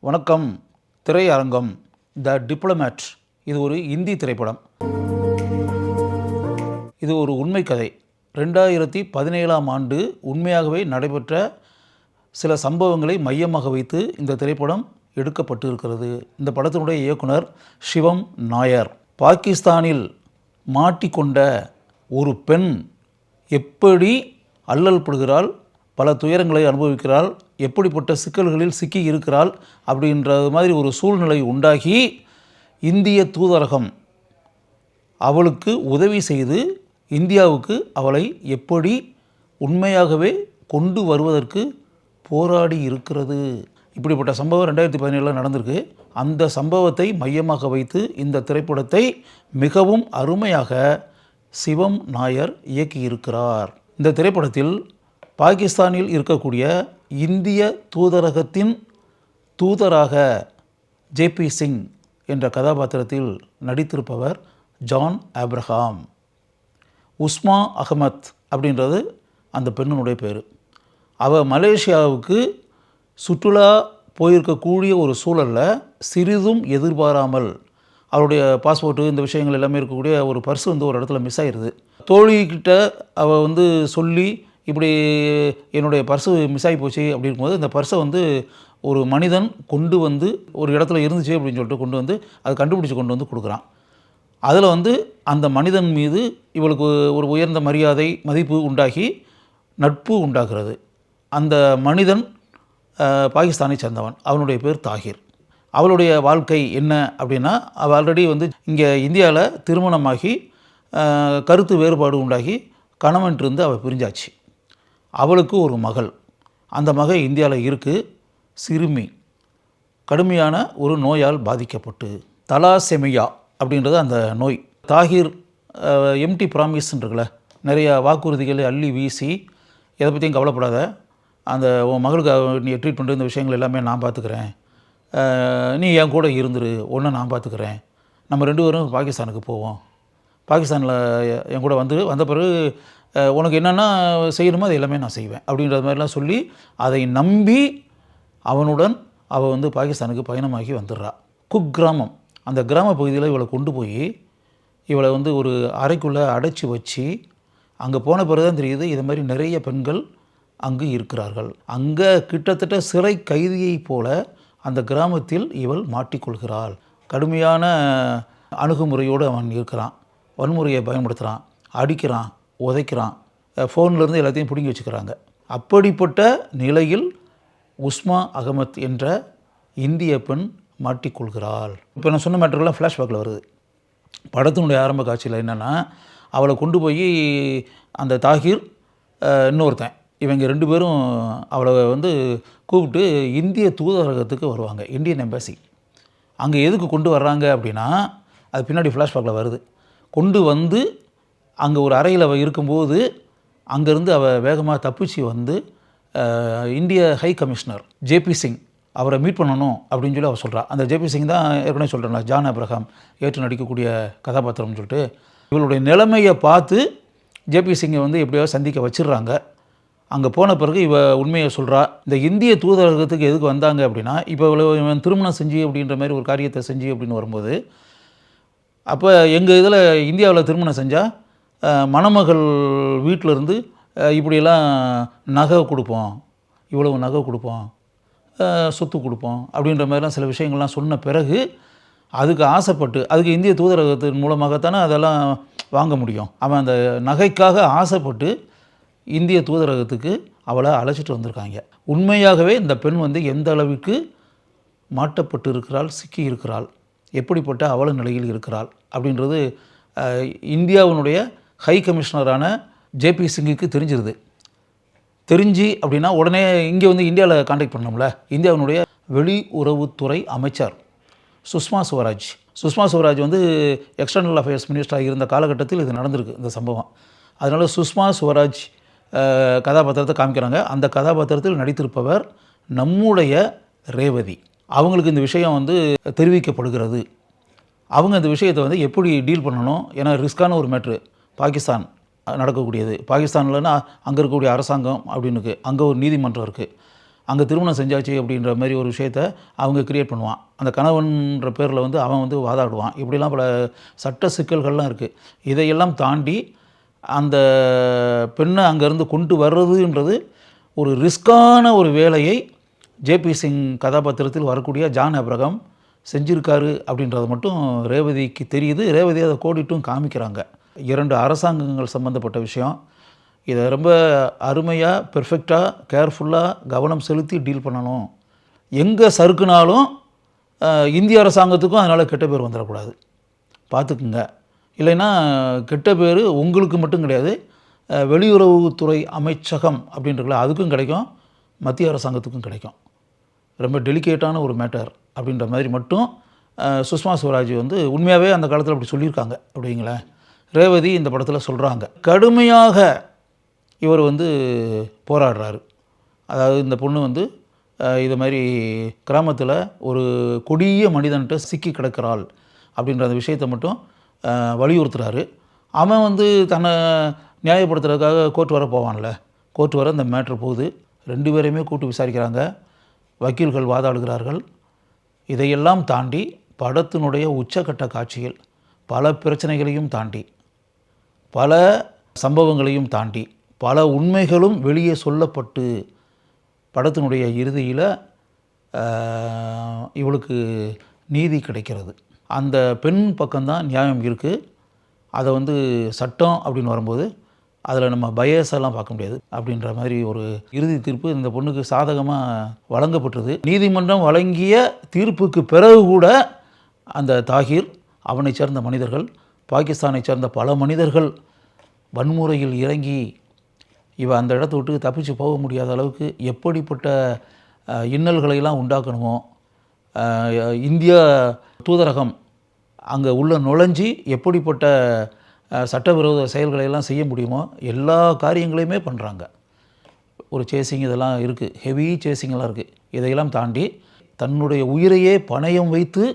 வணக்கம். திரையரங்கம் த டிப்ளமேட். இது ஒரு இந்தி திரைப்படம். இது ஒரு உண்மை கதை. 2017ஆம் ஆண்டு உண்மையாகவே நடைபெற்ற சில சம்பவங்களை மையமாக வைத்து இந்த திரைப்படம் எடுக்கப்பட்டு இருக்கிறது. இந்த படத்தினுடைய இயக்குனர் சிவம் நாயர். பாகிஸ்தானில் மாட்டிக்கொண்ட ஒரு பெண் எப்படி அல்லல் படுகிறாள், பல துயரங்களை அனுபவிக்கிறாள், எப்படிப்பட்ட சிக்கல்களில் சிக்கி இருக்கிறாள் அப்படின்றது மாதிரி ஒரு சூழ்நிலை உண்டாகி இந்திய தூதரகம் அவளுக்கு உதவி செய்து இந்தியாவுக்கு அவளை எப்படி உண்மையாகவே கொண்டு வருவதற்கு போராடி இருக்கிறது. இப்படிப்பட்ட சம்பவம் 2017 நடந்திருக்கு. அந்த சம்பவத்தை மையமாக வைத்து இந்த திரைப்படத்தை மிகவும் அருமையாக சிவம் நாயர் இயக்கியிருக்கிறார். இந்த திரைப்படத்தில் பாகிஸ்தானில் இருக்கக்கூடிய இந்திய தூதரகத்தின் தூதராக ஜேபி சிங் என்ற கதாபாத்திரத்தில் நடித்திருப்பவர் ஜான் ஆப்ரஹாம். உஸ்மா அகமத் அப்படின்றது அந்த பெண்ணினுடைய பேர். அவள் மலேசியாவுக்கு சுற்றுலா போயிருக்கக்கூடிய ஒரு சூழலில் சிறிதும் எதிர்பாராமல் அவருடைய பாஸ்போர்ட்டு இந்த விஷயங்கள் எல்லாமே இருக்கக்கூடிய ஒரு பர்ஸ் ஒரு இடத்துல மிஸ் ஆகிடுது. தோழிக்கிட்ட அவள் சொல்லி இப்படி என்னுடைய பர்ஸு மிஸ் ஆகி போச்சு அப்படி இருக்கும்போது இந்த பர்ஸை ஒரு மனிதன் கொண்டு ஒரு இடத்துல இருந்துச்சு அப்படின்னு சொல்லிட்டு கொண்டு அதை கண்டுபிடிச்சி கொண்டு கொடுக்குறான். அதில் அந்த மனிதன் மீது இவளுக்கு ஒரு உயர்ந்த மரியாதை மதிப்பு உண்டாகி நட்பு உண்டாகிறது. அந்த மனிதன் பாகிஸ்தானை சேர்ந்தவன். அவனுடைய பேர் தாகிர். அவளுடைய வாழ்க்கை என்ன அப்படின்னா, அவள் ஆல்ரெடி இங்கே இந்தியாவில் திருமணமாகி கருத்து வேறுபாடு உண்டாகி கணவன்ட்டு அவள் பிரிஞ்சாச்சு. அவளுக்கு ஒரு மகள். அந்த மகள் இந்தியாவில் இருக்குது. சிறுமி. கடுமையான ஒரு நோயால் பாதிக்கப்பட்டு தலாசெமியா அப்படின்றது அந்த நோய். தாகிர் எம்டி ப்ராமிஸ்ன்றதுல நிறையா வாக்குறுதிகளை அள்ளி வீசி, எதை பற்றியும் கவலைப்படாத, அந்த உன் மகளுக்கு நீ ட்ரீட் பண்ணுற இந்த விஷயங்கள் எல்லாமே நான் பார்த்துக்கிறேன், நீ என் கூட இருந்துரு, ஒன்று நான் பார்த்துக்கிறேன், நம்ம 2 பேரும் பாகிஸ்தானுக்கு போவோம், பாகிஸ்தானில் என் கூட வந்த பிறகு உனக்கு என்னென்னா செய்யணுமோ அது எல்லாமே நான் செய்வேன் அப்படின்ற மாதிரிலாம் சொல்லி அதை நம்பி அவனுடன் அவள் பாகிஸ்தானுக்கு பயணமாகி வந்துடுறா. குக் கிராமம், அந்த கிராம பகுதியில் இவளை கொண்டு போய் இவளை ஒரு அறைக்குள்ளே அடைச்சி வச்சு அங்கே போன பிறகு தான் தெரியுது இது மாதிரி நிறைய பெண்கள் அங்கு இருக்கிறார்கள். அங்கே கிட்டத்தட்ட சிறை கைதியை போல அந்த கிராமத்தில் இவள் மாட்டிக்கொள்கிறாள். கடுமையான அணுகுமுறையோடு அவன் இருக்கிறான். வன்முறையை பயன்படுத்துகிறான், அடிக்கிறான், உதைக்கிறான், ஃபோன்லேருந்து எல்லாத்தையும் பிடுங்கி வச்சுக்கிறாங்க. அப்படிப்பட்ட நிலையில் உஸ்மா அகமத் என்ற இந்திய பெண் மாட்டிக்கொள்கிறாள். இப்போ நான் சொன்ன மேட்டர்லாம் ஃப்ளாஷ்பேக்கில் வருது. படத்தினுடைய ஆரம்ப காட்சியில் என்னென்னா, அவளை கொண்டு போய் அந்த தாகிர் இன்னொருத்தன் இவங்க 2 பேரும் அவளை கூப்பிட்டு இந்திய தூதரகத்துக்கு வருவாங்க. Indian embassy. அங்கே எதுக்கு கொண்டு வர்றாங்க அப்படின்னா, அது பின்னாடி ஃப்ளாஷ்பேக்கில் வருது. கொண்டு அங்கே ஒரு அறையில் அவள் இருக்கும்போது அங்கேருந்து அவள் வேகமாக தப்பிச்சு இந்திய ஹை கமிஷனர் ஜேபி சிங் அவரை மீட் பண்ணணும் அப்படின்னு சொல்லி அவள் சொல்கிறாள். அந்த ஜேபி சிங் தான் ஏற்கனவே சொல்கிறேன், ஜான் ஆப்ரஹாம் ஏற்று நடிக்கக்கூடிய கதாபாத்திரம்னு சொல்லிட்டு. இவளுடைய நிலைமையை பார்த்து ஜேபி சிங்கை எப்படியாவது சந்திக்க வச்சிடுறாங்க. அங்கே போன பிறகு உண்மையை சொல்கிறா. இந்த இந்திய தூதரகத்துக்கு எதுக்கு வந்தாங்க அப்படின்னா, இப்போ இவன் திருமணம் செஞ்சு அப்படின்ற மாதிரி ஒரு காரியத்தை செஞ்சு அப்படின்னு வரும்போது, அப்போ எங்கள் இதில் இந்தியாவில் திருமணம் செஞ்சால் மணமகள் வீட்டிலேருந்து இப்படியெல்லாம் நகை கொடுப்போம், இவ்வளவு நகை கொடுப்போம், சொத்து கொடுப்போம் அப்படின்ற மாதிரிலாம் சில விஷயங்கள்லாம் சொன்ன பிறகு அதுக்கு ஆசைப்பட்டு, அதுக்கு இந்திய தூதரகத்தின் மூலமாகத்தானே அதெல்லாம் வாங்க முடியும். அவன் அந்த நகைக்காக ஆசைப்பட்டு இந்திய தூதரகத்துக்கு அவளை அழைச்சிட்டு வந்திருக்காங்க. உண்மையாகவே இந்த பெண் எந்த அளவுக்கு மாட்டப்பட்டு இருக்கிறாள், சிக்கி இருக்கிறாள், எப்படிப்பட்ட அவல நிலையில் இருக்கிறாள் அப்படின்றது இந்தியாவினுடைய ஹை கமிஷனரான ஜேபி சிங்குக்கு தெரிஞ்சிருது. தெரிஞ்சு அப்படின்னா உடனே இங்கே இந்தியாவில் காண்டாக்ட் பண்ணோம்ல. இந்தியாவினுடைய வெளியுறவுத்துறை அமைச்சர் சுஷ்மா ஸ்வராஜ் எக்ஸ்டர்னல் அஃபேர்ஸ் மினிஸ்டராக இருந்த காலகட்டத்தில் இது நடந்திருக்கு இந்த சம்பவம். அதனால் சுஷ்மா ஸ்வராஜ் கதாபாத்திரத்தை காமிக்கிறாங்க. அந்த கதாபாத்திரத்தில் நடித்திருப்பவர் நம்முடைய ரேவதி. அவங்களுக்கு இந்த விஷயம் தெரிவிக்கப்படுகிறது. அவங்க இந்த விஷயத்தை எப்படி டீல் பண்ணணும், ஏன்னா ரிஸ்க்கான ஒரு மேட்ரு. பாகிஸ்தான் நடக்கக்கூடியது. பாகிஸ்தானில்னா அங்கே இருக்கக்கூடிய அரசாங்கம் அப்படின்னு இருக்குது, அங்கே ஒரு நீதிமன்றம் இருக்குது. அங்கே திருமணம் செஞ்சாச்சு அப்படின்ற மாதிரி ஒரு விஷயத்த அவங்க கிரியேட் பண்ணுவான். அந்த கணவன்ற பேரில் வந்து அவன் வந்து வாதாடுவான். இப்படிலாம் பல சட்ட சிக்கல்கள்லாம் இருக்குது. இதையெல்லாம் தாண்டி அந்த பெண்ணை அங்கேருந்து கொண்டு வர்றதுன்றது ஒரு ரிஸ்கான ஒரு வேலையை ஜேபி சிங் கதாபாத்திரத்தில் வரக்கூடிய ஜான் அப்ரஹாம் செஞ்சுருக்காரு அப்படின்றது மட்டும் ரேவதிக்கு தெரியுது. ரேவதி அதை கோடிட்டும் காமிக்கிறாங்க. 2 அரசாங்கங்கள் சம்மந்தப்பட்ட விஷயம். இதை ரொம்ப அருமையாக, பெர்ஃபெக்டாக, கேர்ஃபுல்லாக கவனம் செலுத்தி டீல் பண்ணணும். எங்கே சறுக்குனாலும் இந்திய அரசாங்கத்துக்கும் அதனால் கெட்ட பேர் வந்துடக்கூடாது, பார்த்துக்குங்க. இல்லைன்னா கெட்ட பேர் உங்களுக்கு மட்டும் கிடையாது, வெளியுறவுத்துறை அமைச்சகம் அப்படின்றதுல அதுக்கும் கிடைக்கும், மத்திய அரசாங்கத்துக்கும் கிடைக்கும். ரொம்ப டெலிகேட்டான ஒரு மேட்டர் அப்படின்ற மாதிரி மட்டும் சுஷ்மா ஸ்வராஜ் வந்து உண்மையாகவே அந்த காலத்தில் அப்படி சொல்லியிருக்காங்க அப்படிங்களேன். ரேவதி இந்த படத்தில் சொல்கிறாங்க. கடுமையாக இவர் வந்து போராடுறாரு. அதாவது இந்த பொண்ணு வந்து இது மாதிரி கிராமத்தில் ஒரு கொடிய மனிதன்கிட்ட சிக்கி கிடக்கிறாள் அப்படின்ற அந்த விஷயத்தை மட்டும் வலியுறுத்துகிறாரு. அவன் வந்து தன்னை நியாயப்படுத்துறதுக்காக கோர்ட் வர போவான்ல, கோர்ட் வர இந்த மேட்ரு போகுது. 2 பேரையுமே கூட்டு விசாரிக்கிறாங்க, வக்கீல்கள் வாதாடுகிறார்கள். இதையெல்லாம் தாண்டி படத்தினுடைய உச்சக்கட்ட காட்சிகள், பல பிரச்சனைகளையும் தாண்டி, பல சம்பவங்களையும் தாண்டி, பல உண்மைகளும் வெளியே சொல்லப்பட்டு படத்தினுடைய இறுதியில் இவளுக்கு நீதி கிடைக்கிறது. அந்த பெண் பக்கம்தான் நியாயம் இருக்குது. அதை வந்து சட்டம் அப்படின்னு வரும்போது அதில் நம்ம பயஸெல்லாம் பார்க்க முடியாது அப்படின்ற மாதிரி ஒரு இறுதி தீர்ப்பு இந்த பொண்ணுக்கு சாதகமாக வழங்கப்பட்டது. நீதிமன்றம் வழங்கிய தீர்ப்புக்கு பிறகு கூட அந்த தாகிர், அவனை சேர்ந்த மனிதர்கள், பாகிஸ்தானை சேர்ந்த பல மனிதர்கள் வன்முறையில் இறங்கி இவன் அந்த இடத்த விட்டு தப்பிச்சு போக முடியாத அளவுக்கு எப்படிப்பட்ட இன்னல்களையெல்லாம் உண்டாக்கணுமோ, இந்திய தூதரகம் அங்கே உள்ள நுழைஞ்சி எப்படிப்பட்ட சட்டவிரோத செயல்களையெல்லாம் செய்ய முடியுமோ எல்லா காரியங்களையுமே பண்ணுறாங்க. ஒரு சேசிங் இதெல்லாம் இருக்குது, ஹெவி சேசிங்கெல்லாம் இருக்குது. இதையெல்லாம் தாண்டி தன்னுடைய உயிரையே பணயம் வைத்து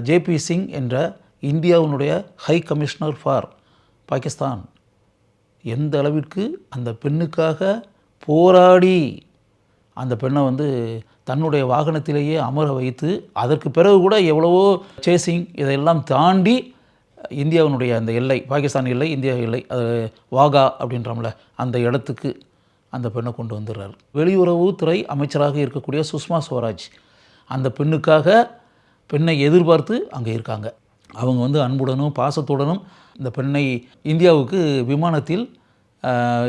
ஜேபி சிங் என்ற இந்தியாவினுடைய ஹை கமிஷனர் ஃபார் பாகிஸ்தான் எந்த அளவிற்கு அந்த பெண்ணுக்காக போராடி அந்த பெண்ணை வந்து தன்னுடைய வாகனத்திலேயே அமர வைத்து, அதற்கு பிறகு கூட எவ்வளவோ சேசிங் இதையெல்லாம் தாண்டி இந்தியாவினுடைய அந்த எல்லை, பாகிஸ்தான் எல்லை, இந்தியா எல்லை, அது வாகா அப்படின்றோம்ல, அந்த இடத்துக்கு அந்த பெண்ணை கொண்டு வந்துடுறாரு. வெளியுறவுத்துறை அமைச்சராக இருக்கக்கூடிய சுஷ்மா ஸ்வராஜ் அந்த பெண்ணை எதிர்பார்த்து அங்கே இருக்காங்க. அவங்க வந்து அன்புடனும் பாசத்துடனும் இந்த பெண்ணை இந்தியாவுக்கு விமானத்தில்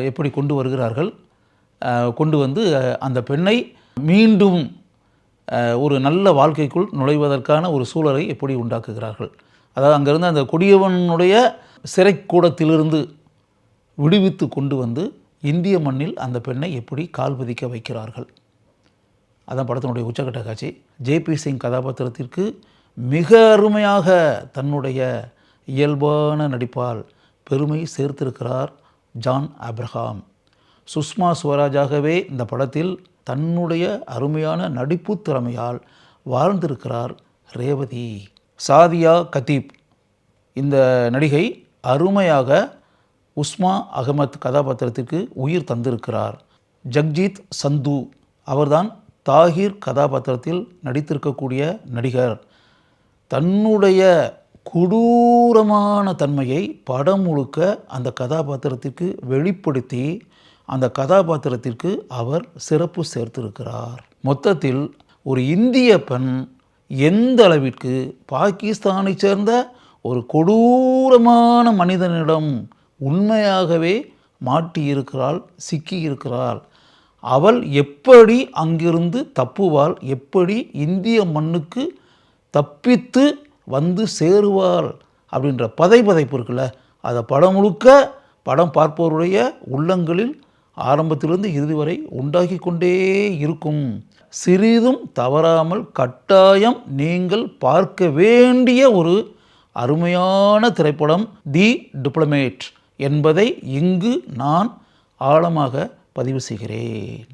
எப்படி கொண்டு வருகிறார்கள். கொண்டு வந்து அந்த பெண்ணை மீண்டும் ஒரு நல்ல வாழ்க்கைக்குள் நுழைவதற்கான ஒரு சூழலை எப்படி உண்டாக்குகிறார்கள். அதாவது அங்கேருந்து அந்த கொடியவனுடைய சிறைக்கூடத்திலிருந்து விடுவித்து கொண்டு வந்து இந்திய மண்ணில் அந்த பெண்ணை எப்படி கால் பதிக்க வைக்கிறார்கள். அதான் படத்தினுடைய உச்சக்கட்ட காட்சி. ஜேபி சிங் கதாபாத்திரத்திற்கு மிக அருமையாக தன்னுடைய இயல்பான நடிப்பால் பெருமை சேர்த்திருக்கிறார் ஜான் அப்ரஹாம். சுஷ்மா ஸ்வராஜாகவே இந்த படத்தில் தன்னுடைய அருமையான நடிப்பு திறமையால் வாழ்ந்திருக்கிறார் ரேவதி. சாதியா கதீப் இந்த நடிகை அருமையாக உஸ்மா அகமத் கதாபாத்திரத்திற்கு உயிர் தந்திருக்கிறார். ஜக்ஜீத் சந்து அவர்தான் தாகிர் கதாபாத்திரத்தில் நடித்திருக்கக்கூடிய நடிகர். தன்னுடைய கொடூரமான தன்மையை படம் முழுக்க அந்த கதாபாத்திரத்திற்கு வெளிப்படுத்தி அந்த கதாபாத்திரத்திற்கு அவர் சிறப்பு சேர்த்திருக்கிறார். மொத்தத்தில் ஒரு இந்திய பெண் எந்த அளவிற்கு பாகிஸ்தானை சேர்ந்த ஒரு கொடூரமான மனிதனிடம் உண்மையாகவே மாட்டியிருக்கிறாள், சிக்கியிருக்கிறாள். அவள் எப்படி அங்கிருந்து தப்புவாள், எப்படி இந்திய மண்ணுக்கு தப்பித்து வந்து சேருவாள் அப்படின்ற பதைப்பு இருக்குல்ல, அதை படம் முழுக்க படம் பார்ப்பவருடைய உள்ளங்களில் ஆரம்பத்திலிருந்து இறுதி வரை உண்டாகி கொண்டே இருக்கும். சிறிதும் தவறாமல் கட்டாயம் நீங்கள் பார்க்க வேண்டிய ஒரு அருமையான திரைப்படம் தி டிப்ளமேட் என்பதை இங்கு நான் ஆழமாக பதிவு செய்கிறேன்.